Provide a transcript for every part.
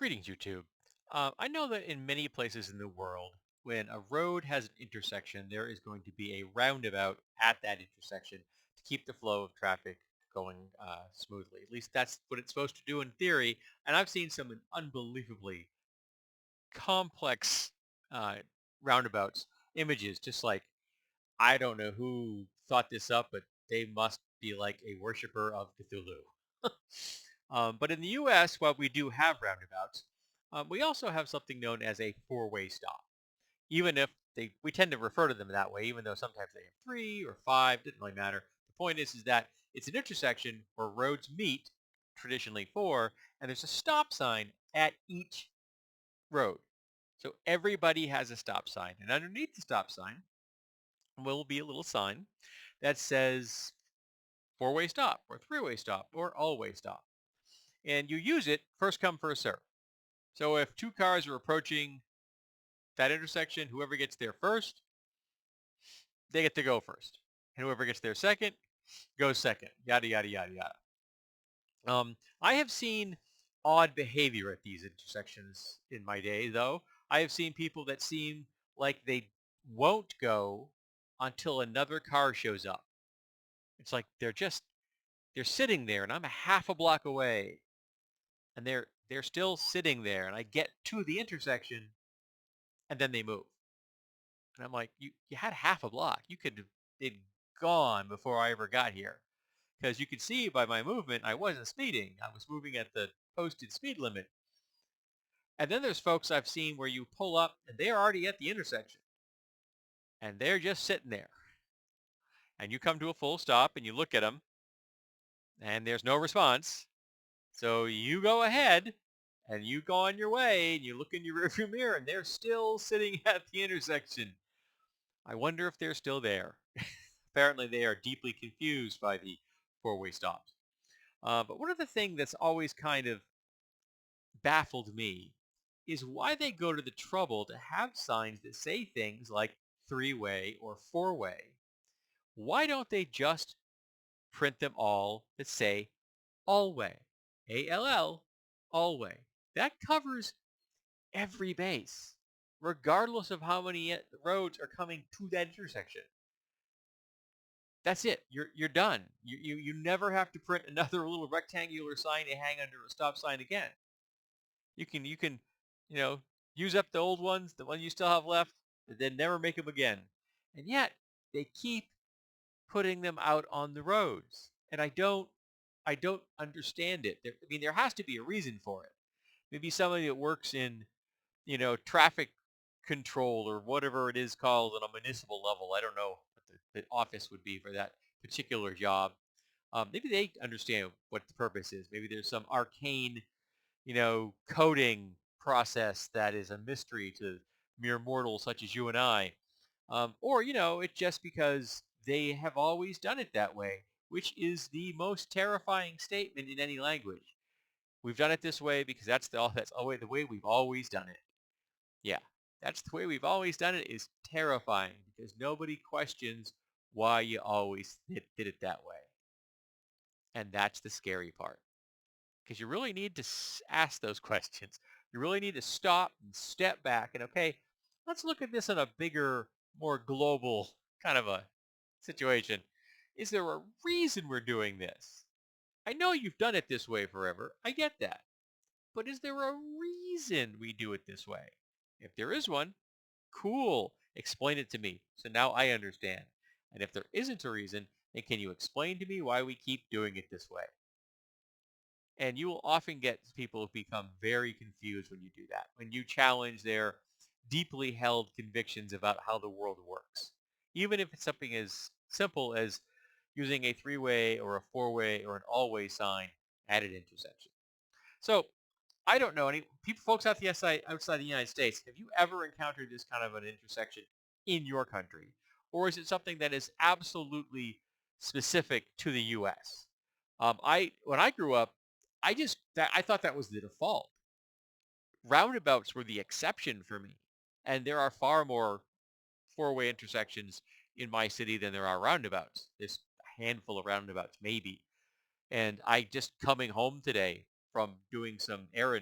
Greetings, YouTube. I know that in many places in the world, when a road has an intersection, there is going to be a roundabout at that intersection to keep the flow of traffic going smoothly. At least that's what it's supposed to do in theory. And I've seen some unbelievably complex uh, roundabouts images, just like I don't know who thought this up, but they must be like a worshiper of Cthulhu. But in the U.S., while we do have roundabouts, we also have something known as a four-way stop. Even if we tend to refer to them that way, even though sometimes they have three or five, doesn't really matter. The point is that it's an intersection where roads meet, traditionally four, and there's a stop sign at each road. So everybody has a stop sign, and underneath the stop sign will be a little sign that says four-way stop or three-way stop or all-way stop. And you use it first come, first serve. So if two cars are approaching that intersection, whoever gets there first, they get to go first. And whoever gets there second goes second. Yada, yada, yada, yada. I have seen odd behavior at these intersections in my day, though. I have seen people that seem like they won't go until another car shows up. It's like they're sitting there and I'm a half a block away and they're still sitting there and I get to the intersection and then they move. And I'm like, you had half a block. You could have been gone before I ever got here. Because you could see by my movement, I wasn't speeding. I was moving at the posted speed limit. And then there's folks I've seen where you pull up and they're already at the intersection and they're just sitting there. And you come to a full stop and you look at them and there's no response. So you go ahead and you go on your way and you look in your rearview mirror and they're still sitting at the intersection. I wonder if they're still there. Apparently they are deeply confused by the four-way stops. But one of the things that's always kind of baffled me is why they go to the trouble to have signs that say things like three-way or four-way. Why don't they just print them all that say all-way? A-L-L, all-way. That covers every base, regardless of how many roads are coming to that intersection. That's it. You're done. You never have to print another little rectangular sign to hang under a stop sign again. You can you know use up the old ones, the one you still have left, and then never make them again. And yet they keep putting them out on the roads, and I don't understand it. I mean, there has to be a reason for it. Maybe somebody that works in traffic control or whatever it is called on a municipal level. I don't know what the office would be for that particular job. Maybe they understand what the purpose is. Maybe there's some arcane, coding process that is a mystery to mere mortals such as you and I. Or, it's just because they have always done it that way, which is the most terrifying statement in any language. We've done it this way because that's always the way we've always done it. Yeah, that's the way we've always done it is terrifying because nobody questions why you always did it that way. And that's the scary part because you really need to ask those questions. You really need to stop and step back and, okay, let's look at this on a bigger, more global kind of a situation. Is there a reason we're doing this? I know you've done it this way forever. I get that. But is there a reason we do it this way? If there is one, cool. Explain it to me. So now I understand. And if there isn't a reason, then can you explain to me why we keep doing it this way? And you will often get people who become very confused when you do that, when you challenge their deeply held convictions about how the world works. Even if it's something as simple as using a three-way or a four-way or an all-way sign at an intersection. So I don't know any people, folks outside the United States. Have you ever encountered this kind of an intersection in your country, or is it something that is absolutely specific to the U.S.? I when I grew up, I thought that was the default. Roundabouts were the exception for me, and there are far more four-way intersections in my city than there are roundabouts. There's a handful of roundabouts, maybe. And I just coming home today. from doing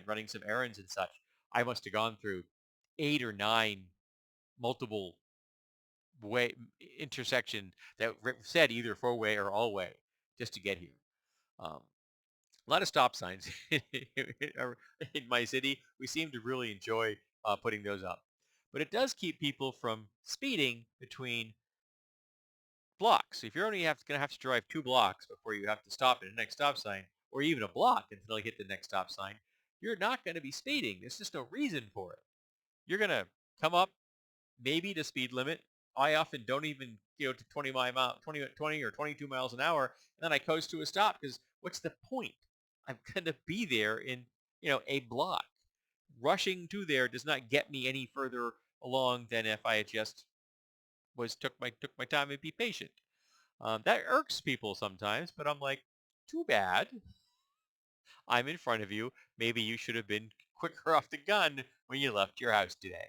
running some errands and such, I must have gone through 8 or 9 multiple way intersection that said either four-way or all-way just to get here. Um, a lot of stop signs in my city. We seem to really enjoy putting those up. But it does keep people from speeding between blocks. If you're only going to have to drive 2 blocks before you have to stop at the next stop sign, or even a block until you hit the next stop sign, you're not going to be speeding. There's just no reason for it. You're going to come up maybe the speed limit. I often don't even to 20 or 22 miles an hour, and then I coast to a stop because what's the point? I'm going to be there in a block. Rushing to there does not get me any further along than if I had just took my time and be patient. That irks people sometimes, but I'm like, too bad. I'm in front of you. Maybe you should have been quicker off the gun when you left your house today.